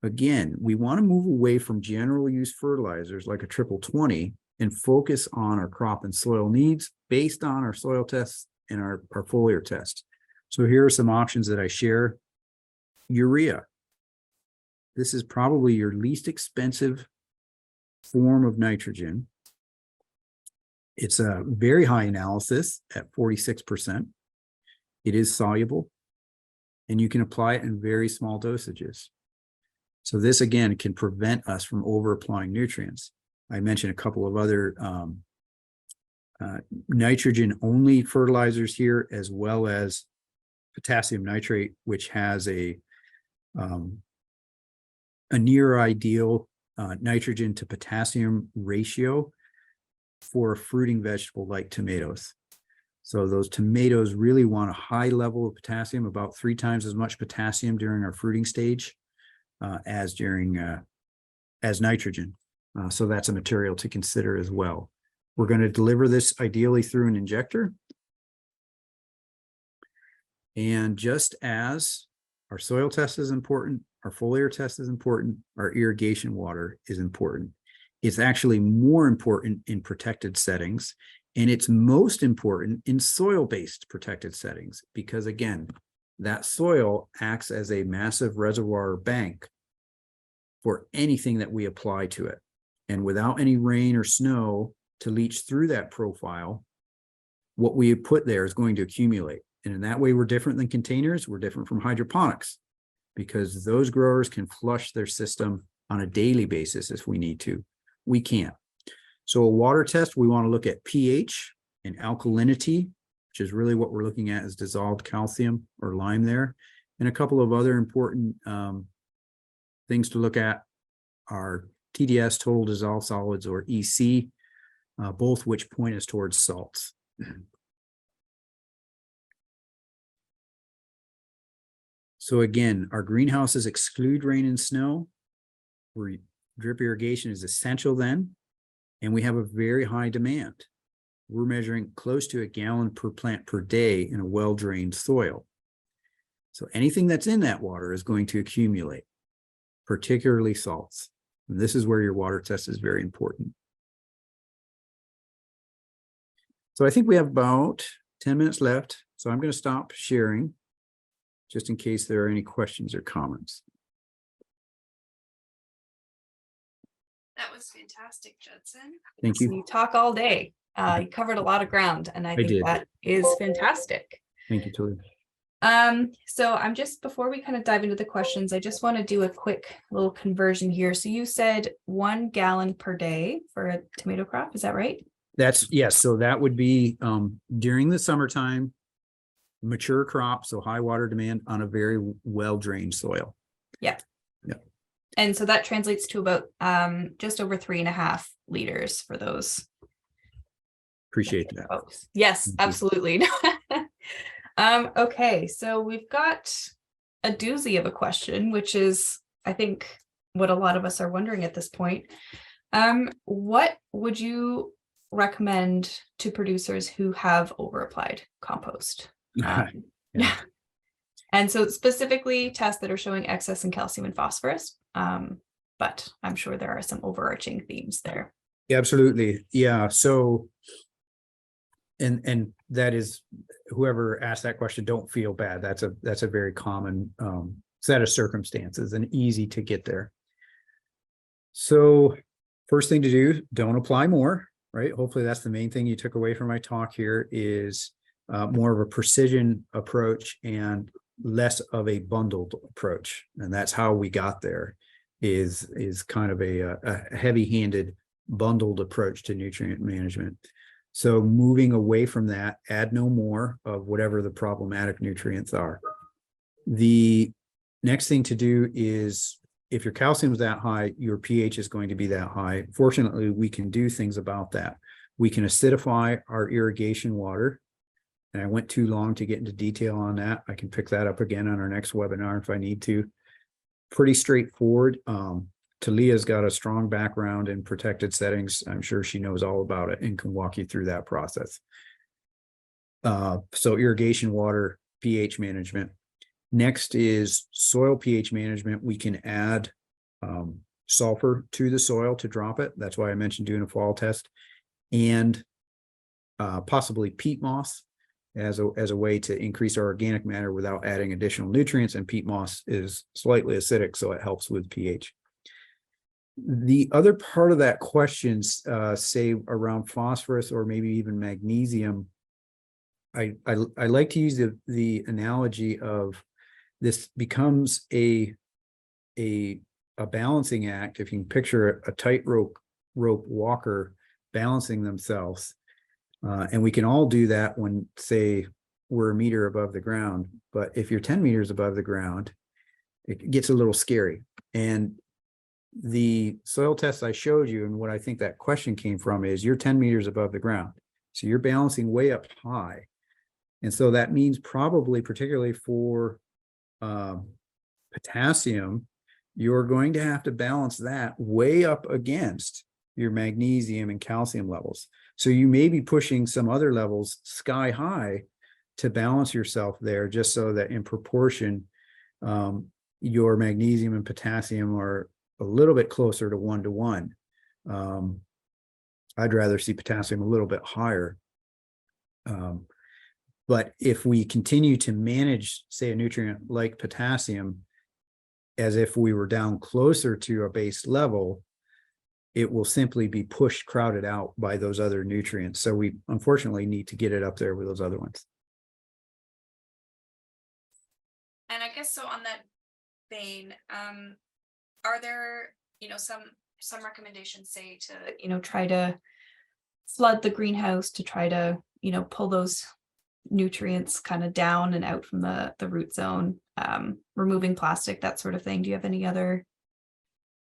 Speaker 2: again, we want to move away from general use fertilizers like a 20/20 and focus on our crop and soil needs based on our soil tests and our foliar test. So here are some options that I share. Urea. This is probably your least expensive form of nitrogen. It's a very high analysis at 46%. It is soluble, and you can apply it in very small dosages. So this, again, can prevent us from over applying nutrients. I mentioned a couple of other nitrogen-only fertilizers here, as well as potassium nitrate, which has a near ideal nitrogen to potassium ratio for a fruiting vegetable like tomatoes. So those tomatoes really want a high level of potassium, about 3 times as much potassium during our fruiting stage as nitrogen. So that's a material to consider as well. We're going to deliver this ideally through an injector. And just as our soil test is important, our foliar test is important, our irrigation water is important. It's actually more important in protected settings, and it's most important in soil-based protected settings, because again, that soil acts as a massive reservoir or bank for anything that we apply to it. And without any rain or snow to leach through that profile, what we put there is going to accumulate. And in that way, we're different than containers. We're different from hydroponics, because those growers can flush their system on a daily basis if we need to. We can't. So a water test, we want to look at pH and alkalinity, which is really what we're looking at is dissolved calcium or lime there. And a couple of other important things to look at are TDS, total dissolved solids, or EC, both which point us towards salts. So again, our greenhouses exclude rain and snow, where drip irrigation is essential then, and we have a very high demand. We're measuring close to 1 gallon per plant per day in a well-drained soil. So anything that's in that water is going to accumulate, particularly salts. And this is where your water test is very important. So I think we have about 10 minutes left. So I'm going to stop sharing just in case there are any questions or comments.
Speaker 1: That was fantastic, Judson.
Speaker 2: Thank you.
Speaker 1: You talk all day. You covered a lot of ground, and I think
Speaker 2: did.
Speaker 1: that is fantastic.
Speaker 2: Thank you, Talia.
Speaker 1: So I'm just, before we kind of dive into the questions, I just want to do a quick little conversion here. So you said 1 gallon per day for a tomato crop, is that right?
Speaker 2: That's, yes. So that would be during the summertime, mature crop, so high water demand on a very well-drained soil.
Speaker 1: Yeah.
Speaker 2: Yeah.
Speaker 1: And so that translates to about just over 3.5 liters for those.
Speaker 2: Appreciate that.
Speaker 1: Folks. Yes, absolutely. Okay, so we've got a doozy of a question, which is, I think, what a lot of us are wondering at this point. What would you recommend to producers who have overapplied compost. Yeah. And so specifically tests that are showing excess in calcium and phosphorus. But I'm sure there are some overarching themes there.
Speaker 2: Yeah, absolutely. Yeah. So, and that is, whoever asked that question, don't feel bad. That's a very common set of circumstances and easy to get there. So first thing to do, don't apply more, right? Hopefully that's the main thing you took away from my talk here, is more of a precision approach and less of a bundled approach. And that's how we got there, is kind of a heavy-handed bundled approach to nutrient management. So moving away from that, add no more of whatever the problematic nutrients are. The next thing to do is, if your calcium is that high, your pH is going to be that high. Fortunately, we can do things about that. We can acidify our irrigation water. And I went too long to get into detail on that. I can pick that up again on our next webinar if I need to. Pretty straightforward. Talia's got a strong background in protected settings. I'm sure she knows all about it and can walk you through that process. So irrigation water, pH management. Next is soil pH management. We can add sulfur to the soil to drop it. That's why I mentioned doing a fall test, and possibly peat moss as a way to increase our organic matter without adding additional nutrients. And peat moss is slightly acidic, so it helps with pH. The other part of that question, say around phosphorus or maybe even magnesium, I like to use the analogy of this becomes a balancing act. If you can picture a tightrope walker balancing themselves, and we can all do that when, say, we're a meter above the ground. But if you're 10 meters above the ground, it gets a little scary. And the soil tests I showed you, and what I think that question came from, is you're 10 meters above the ground. So you're balancing way up high. And so that means probably, particularly for potassium, you're going to have to balance that way up against your magnesium and calcium levels. So you may be pushing some other levels sky high to balance yourself there, just so that in proportion, your magnesium and potassium are a little bit closer to 1-to-1. I'd rather see potassium a little bit higher. But if we continue to manage, say, a nutrient like potassium as if we were down closer to a base level, it will simply be pushed, crowded out by those other nutrients. So we unfortunately need to get it up there with those other ones.
Speaker 1: And I guess so on that vein, are there, some recommendations, say, to, try to flood the greenhouse to try to, pull those nutrients kind of down and out from the root zone, removing plastic, that sort of thing? Do you have any other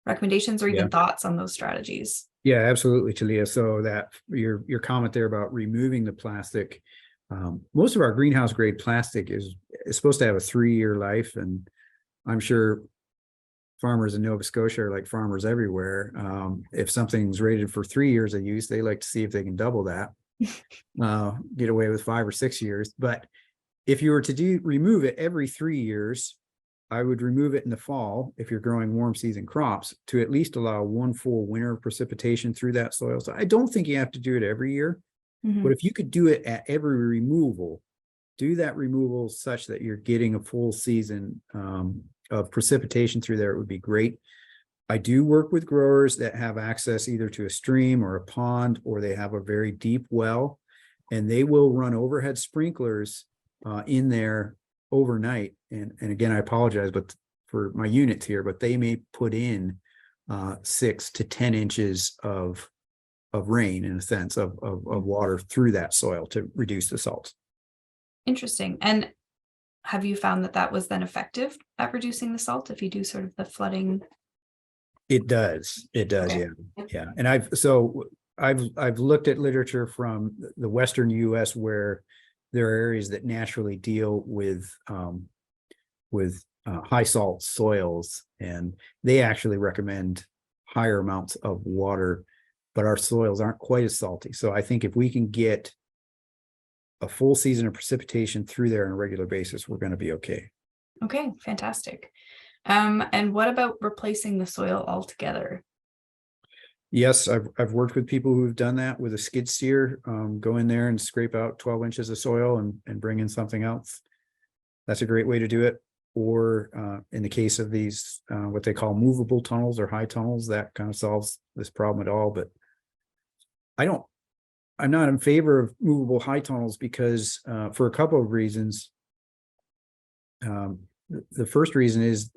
Speaker 1: recommendations or even thoughts on those strategies?
Speaker 2: Yeah, absolutely, Talia. So that your comment there about removing the plastic, most of our greenhouse grade plastic is supposed to have a 3-year life, and I'm sure farmers in Nova Scotia are like farmers everywhere. If something's rated for 3 years of use, they like to see if they can double that, get away with 5 or 6 years. But if you were to remove it every 3 years, I would remove it in the fall if you're growing warm season crops, to at least allow one full winter of precipitation through that soil. So I don't think you have to do it every year, but if you could do it at every removal, do that removal such that you're getting a full season of precipitation through there, it would be great. I do work with growers that have access either to a stream or a pond, or they have a very deep well, and they will run overhead sprinklers in there overnight. And again, I apologize, but for my units here, but they may put in 6 to 10 inches of rain, in a sense, of water through that soil to reduce the salt.
Speaker 1: Interesting. And have you found that was then effective at reducing the salt if you do sort of the flooding?
Speaker 2: It does. Okay. Yeah. And I've looked at literature from the Western US where there are areas that naturally deal with high salt soils, and they actually recommend higher amounts of water but our soils aren't quite as salty. So I think if we can get a full season of precipitation through there on a regular basis, we're going to be okay.
Speaker 1: Okay, fantastic. And what about replacing the soil altogether?
Speaker 2: Yes, I've worked with people who've done that with a skid steer. Go in there and scrape out 12 inches of soil and bring in something else. That's a great way to do it. Or in the case of these, what they call movable tunnels or high tunnels, that kind of solves this problem at all. But I'm not in favor of movable high tunnels because for a couple of reasons. The first reason is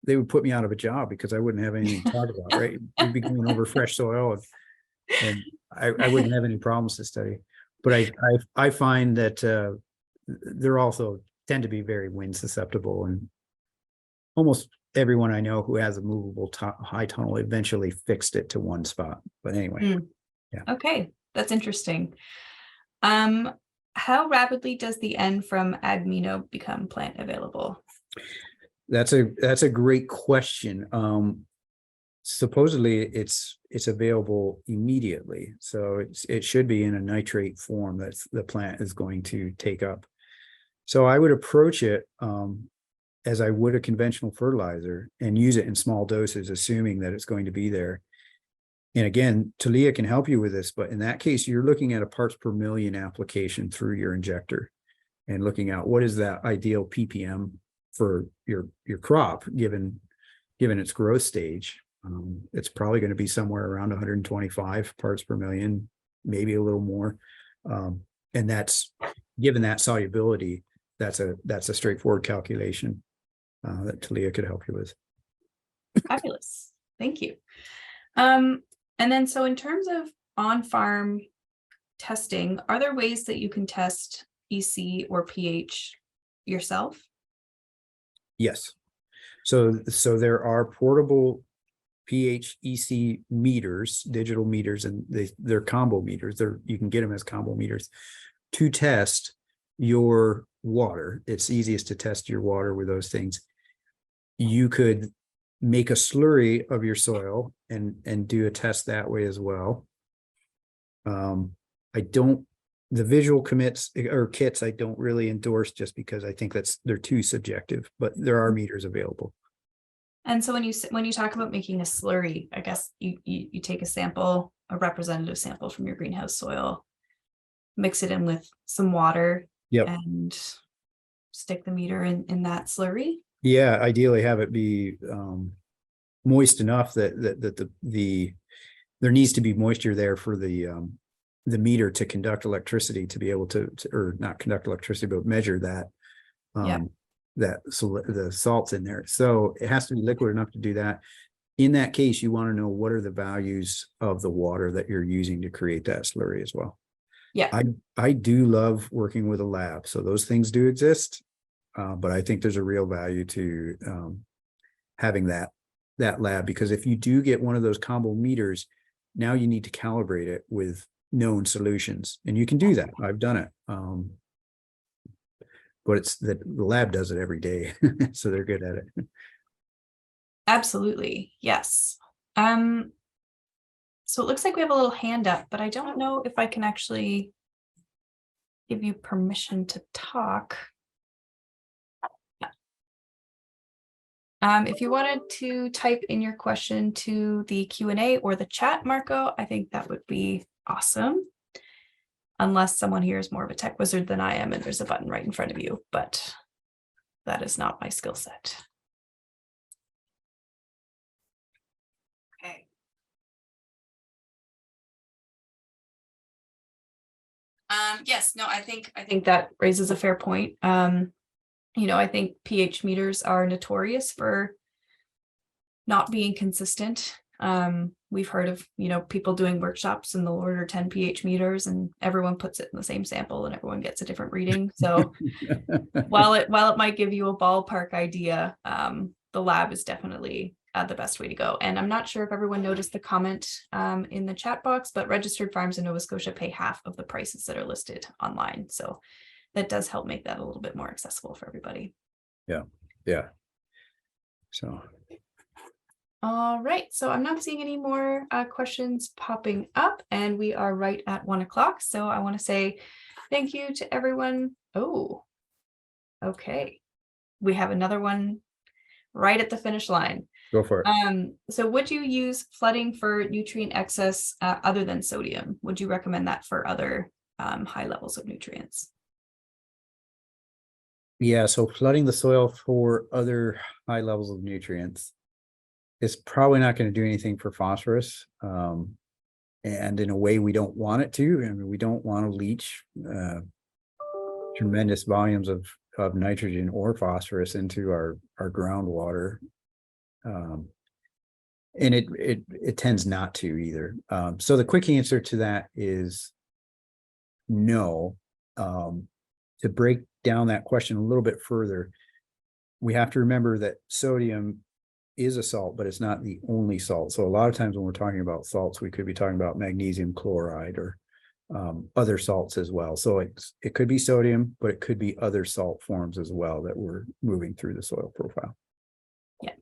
Speaker 2: they would put me out of a job because I wouldn't have anything to talk about, right? We'd be going over fresh soil and I wouldn't have any problems to study. But I find that they're also tend to be very wind susceptible, and almost everyone I know who has a movable high tunnel eventually fixed it to one spot. But anyway,
Speaker 1: yeah. Okay, that's interesting. How rapidly does the N from agmino become plant available?
Speaker 2: That's a great question. Supposedly it's available immediately, so it should be in a nitrate form that the plant is going to take up. So I would approach it as I would a conventional fertilizer and use it in small doses, assuming that it's going to be there. And again, Talia can help you with this, but in that case, you're looking at a parts per million application through your injector and looking at what is that ideal ppm for your crop given its growth stage. It's probably going to be somewhere around 125 parts per million, maybe a little more. And that's given that solubility, that's a straightforward calculation that Talia could help you with.
Speaker 1: Fabulous. Thank you. And then so in terms of on-farm testing, are there ways that you can test EC or pH yourself?
Speaker 2: Yes. So there are portable pH EC meters, digital meters, and they're combo meters. You can get them as combo meters to test your water. It's easiest to test your water with those things. You could make a slurry of your soil and do a test that way as well. The visual kits I don't really endorse just because I think they're too subjective, but there are meters available.
Speaker 1: And so when you talk about making a slurry, I guess you take a representative sample from your greenhouse soil, mix it in with some water,
Speaker 2: yep,
Speaker 1: and stick the meter in that slurry.
Speaker 2: Yeah, ideally have it be moist enough that there needs to be moisture there for the meter to conduct electricity, to be able to or not conduct electricity, but measure that. So the salt's in there. So it has to be liquid enough to do that. In that case, you want to know what are the values of the water that you're using to create that slurry as well.
Speaker 1: Yeah.
Speaker 2: I do love working with a lab. So those things do exist. But I think there's a real value to having that lab, because if you do get one of those combo meters, now you need to calibrate it with known solutions, and you can do that. I've done it. But it's that the lab does it every day, so they're good at it.
Speaker 1: Absolutely. Yes. So it looks like we have a little hand up, but I don't know if I can actually give you permission to talk. If you wanted to type in your question to the Q&A or the chat, Marco, I think that would be awesome. Unless someone here is more of a tech wizard than I am and there's a button right in front of you, but that is not my skill set. Okay. Yes, no, I think that raises a fair point. I think pH meters are notorious for not being consistent. We've heard of, people doing workshops and they'll order 10 pH meters and everyone puts it in the same sample and everyone gets a different reading. So while it might give you a ballpark idea, the lab is definitely the best way to go. And I'm not sure if everyone noticed the comment in the chat box, but registered farms in Nova Scotia pay half of the prices that are listed online. So that does help make that a little bit more accessible for everybody.
Speaker 2: Yeah. So
Speaker 1: All right, so I'm not seeing any more questions popping up, and we are right at 1 o'clock. So I want to say thank you to everyone. Oh, okay. We have another one right at the finish line.
Speaker 2: Go for it.
Speaker 1: So would you use flooding for nutrient excess other than sodium? Would you recommend that for other high levels of nutrients?
Speaker 2: Yeah, so flooding the soil for other high levels of nutrients is probably not going to do anything for phosphorus. And in a way we don't want it to. I mean, we don't want to leach tremendous volumes of nitrogen or phosphorus into our groundwater. And it tends not to either. So the quick answer to that is no. To break down that question a little bit further, we have to remember that sodium is a salt, but it's not the only salt. So a lot of times when we're talking about salts, we could be talking about magnesium chloride or other salts as well. So it could be sodium, but it could be other salt forms as well that we're moving through the soil profile.
Speaker 1: Yeah.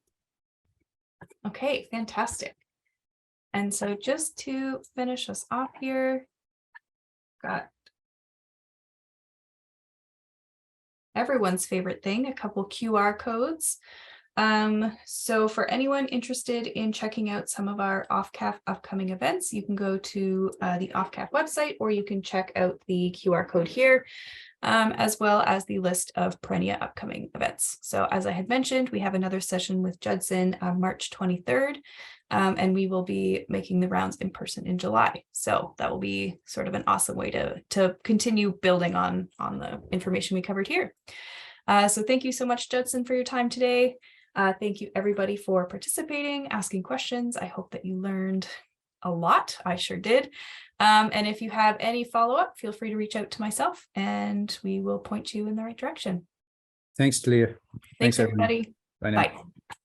Speaker 1: Okay, fantastic. And so just to finish us off here, got everyone's favorite thing, a couple QR codes. So for anyone interested in checking out some of our OFCAF upcoming events, you can go to the OFCAF website, or you can check out the QR code here, as well as the list of Perennia upcoming events. So as I had mentioned, we have another session with Judson on March 23rd, and we will be making the rounds in person in July. So that will be sort of an awesome way to continue building on the information we covered here. So thank you so much, Judson, for your time today. Thank you everybody for participating, asking questions. I hope that you learned a lot. I sure did. And if you have any follow-up, feel free to reach out to myself and we will point you in the right direction.
Speaker 2: Thanks, Talia.
Speaker 1: Thanks everybody.
Speaker 2: Bye now.
Speaker 1: Bye.